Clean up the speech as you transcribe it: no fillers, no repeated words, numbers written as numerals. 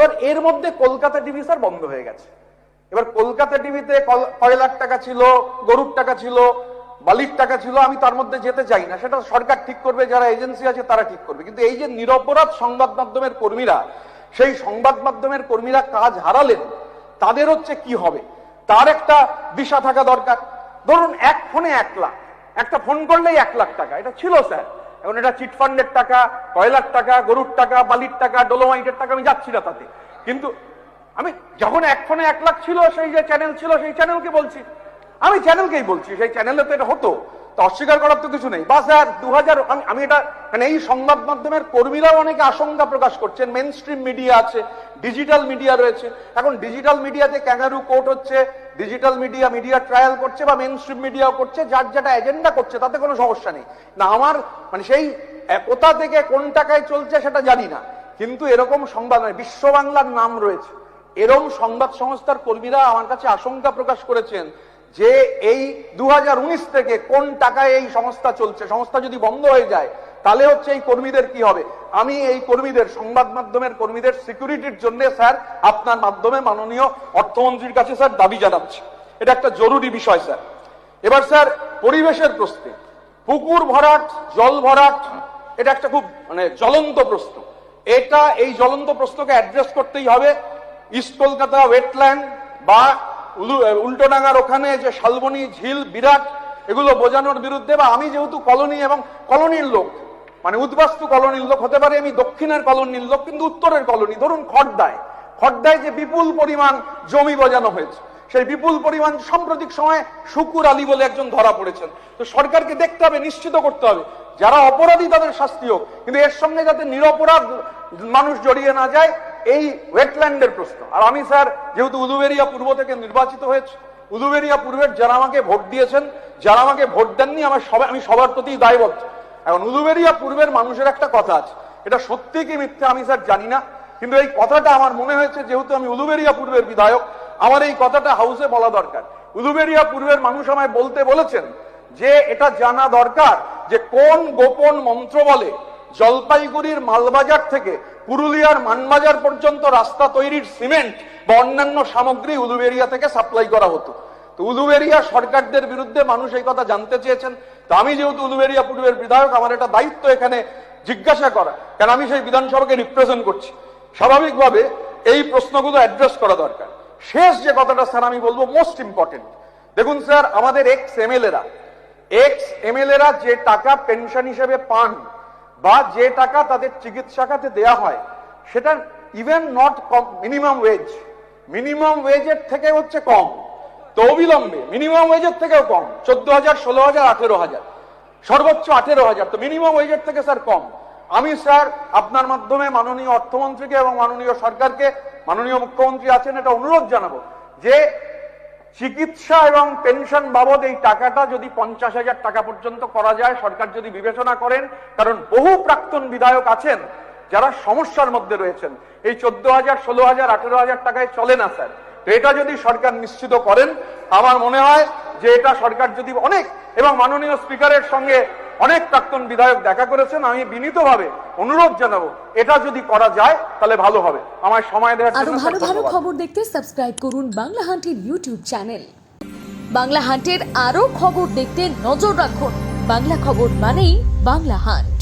এবার এর মধ্যে কলকাতা টিভি স্যার বন্ধ হয়ে গেছে। এবার কলকাতা টিভিতে কয় লাখ টাকা ছিল, গরুর টাকা ছিল, বালির টাকা ছিল, আমি তার মধ্যে যেতে চাই না, সেটা সরকার ঠিক করবে, যারা এজেন্সি আছে তারা ঠিক করবে। কিন্তু এই যে নিরপরাধ সংবাদ মাধ্যমের কর্মীরা, সেই সংবাদ মাধ্যমের কর্মীরা কাজ হারালেন, তাদের হচ্ছে কি হবে তার একটা দিশা থাকা দরকার। ধরুন এক ফোনে 1 লাখ, একটা ফোন করলেই 1 লাখ টাকা, এটা ছিল স্যার। এখন এটা চিটফান্ডের টাকা, কয়লার টাকা, গরুর টাকা, বালির টাকা, ডোলোমাইটের টাকা, আমি যাচ্ছি না তাতে। কিন্তু আমি যখন এক ফোনে 1 লাখ ছিল, সেই যে চ্যানেল ছিল সেই চ্যানেলকে বলছি, আমি চ্যানেলকেই বলছি, সেই চ্যানেলে তো এটা হতো, তো অস্বীকার করার তো কিছু নেই। বা স্যার 2000 আমি এটা মানে এই সংবাদ মাধ্যমের কর্মীরাও অনেকে আশঙ্কা প্রকাশ করছেন, মেন স্ট্রিম মিডিয়া আছে, ডিজিটাল মিডিয়া রয়েছে। এখন ডিজিটাল মিডিয়াতে ক্যাঙ্গারু কোর্ট হচ্ছে, ডিজিটাল মিডিয়া ট্রায়াল করছে, বা মেন স্ট্রিম মিডিয়াও করছে, যার যেটা এজেন্ডা করছে তাতে কোনো সমস্যা নেই না। আমার মানে সেই কোথা থেকে কোন টাকায় চলছে সেটা জানি না, কিন্তু এরকম সংবাদ মানে বিশ্ব বাংলার নাম রয়েছে, এরকম সংবাদ সংস্থার কর্মীরা আমার কাছে আশঙ্কা প্রকাশ করেছেন যে এই 2019 থেকে কোন টাকায় এই সংস্থা চলছে, সংস্থা যদি বন্ধ হয়ে যায় তাহলে হচ্ছে এই কর্মীদের কি হবে। আমি এই কর্মীদের, সংবাদ মাধ্যমের কর্মীদের সিকিউরিটির জন্য স্যার আপনার মাধ্যমে মাননীয় অর্থমন্ত্রীর কাছে স্যার দাবি জানাচ্ছি, এটা একটা জরুরি বিষয় স্যার। এবার স্যার পরিবেশের প্রশ্নে, পুকুর ভরাট, জল ভরাট, এটা একটা খুব মানে জ্বলন্ত প্রশ্ন। এটা এই জ্বলন্ত প্রশ্নকে অ্যাড্রেস করতেই হবে। ইস্ট কলকাতা ওয়েটল্যান্ড বা উল্টোডাঙ্গার ওখানে যে শালবনী ঝিল বিরাট, এগুলো বোঝানোর বিরুদ্ধে, বা আমি যেহেতু কলোনি এবং কলোনির লোক, মানে উদ্বাস্তু কলোনির লোক, হতে পারে আমি দক্ষিণের কলোনির লোক কিন্তু উত্তরের কলোনি, ধরুন খড়দায় যে বিপুল পরিমাণ জমি বোঝানো হয়েছে, সেই বিপুল পরিমাণ সাম্প্রতিক সময়ে শুকুর আলী বলে একজন ধরা পড়েছেন। তো সরকারকে দেখতে হবে, নিশ্চিত করতে হবে যারা অপরাধী তাদের শাস্তি হোক, কিন্তু এর সঙ্গে যাতে নিরপরাধ মানুষ জড়িয়ে না যায়, এই ওয়েটল্যান্ডের প্রশ্ন। আর আমি স্যার যেহেতু উলুবেড়িয়া পূর্ব থেকে নির্বাচিত হয়েছে, উলুবেড়িয়া পূর্বের যারা আমাকে ভোট দিয়েছেন, যারা আমাকে ভোট দেননি, আমি সবার প্রতি দায়বদ্ধ। এখন উলুবেড়িয়া পূর্বের মানুষের একটা কথা আছে, এটা সত্যি কি মিথ্যা আমি স্যার জানি না, কিন্তু এই কথাটা আমার মনে হয়েছে, যেহেতু আমি উলুবেড়িয়া পূর্বের বিধায়ক, আমার এই কথাটা হাউসে বলা দরকার। উলুবেড়িয়া পূর্বের মানুষ আমায় বলেছেন যে এটা জানা দরকার যে কোন গোপন মন্ত্র বলে জলপাইগুড়ির মালবাজার থেকে পুরুলিয়ার মানবাজার পর্যন্ত রাস্তা তৈরির সিমেন্ট বা অন্যান্য সামগ্রী উলুবেড়িয়া থেকে সাপ্লাই করা হতো। তো উলুবেড়িয়া সরকারদের বিরুদ্ধে মানুষ এই কথা জানতে চেয়েছেন। তো আমি যেহেতু উলুবেড়িয়া পূর্বের বিধায়ক, আমার এটা দায়িত্ব এখানে জিজ্ঞাসা করা, কারণ আমি সেই বিধানসভাকে রিপ্রেজেন্ট করছি। স্বাভাবিকভাবে এই প্রশ্নগুলো অ্যাড্রেস করা দরকার। শেষ যে কথাটা স্যার আমি বলবো, মোস্ট ইম্পর্টেন্ট, দেখুন স্যার, আমাদের এক্স এমএলএরা যে টাকা পেনশন হিসেবে পান বা যে টাকা তাদের চিকিৎসা খাতে দেয়া হয়, সেটা ইভেন নট মিনিমাম ওয়েজের থেকে হচ্ছে কম, তো অবিলম্বে মিনিমাম ওয়েজের থেকেও কম, 14,000, 16,000, 18,000, সর্বোচ্চ 18,000, তো মিনিমাম ওয়েজের থেকে স্যার কম। আমি স্যার আপনার মাধ্যমে মাননীয় অর্থমন্ত্রীকে এবং মাননীয় সরকারকে, মাননীয় মুখ্যমন্ত্রী আছেন, এটা অনুরোধ জানাবো যে চিকিৎসা এবং পেনশন বাবদ এই টাকাটা যদি 50,000 টাকা পর্যন্ত করা যায়, সরকার যদি বিবেচনা করেন, কারণ বহু প্রাক্তন বিধায়ক আছেন যারা সমস্যার মধ্যে রয়েছেন, এই 14,000, 16,000, 18,000 টাকায় চলে না স্যার। তো এটা যদি সরকার নিশ্চিত করেন, আমার মনে হয় যে এটা সরকার যদি অনেক, এবং মাননীয় স্পিকারের সঙ্গে অনেক প্রাক্তন বিধায়ক দেখা করেছেন, আমি বিনীতভাবে অনুরোধ জানাবো এটা যদি করা যায় তাহলে ভালো হবে। আমার সময় দেওয়ার জন্য আরো ভালো খবর দেখতে সাবস্ক্রাইব করুন বাংলা হান্টের ইউটিউব চ্যানেল। বাংলা হান্টের আরো খবর দেখতে নজর রাখুন। বাংলা খবর মানেই বাংলা হান্ট।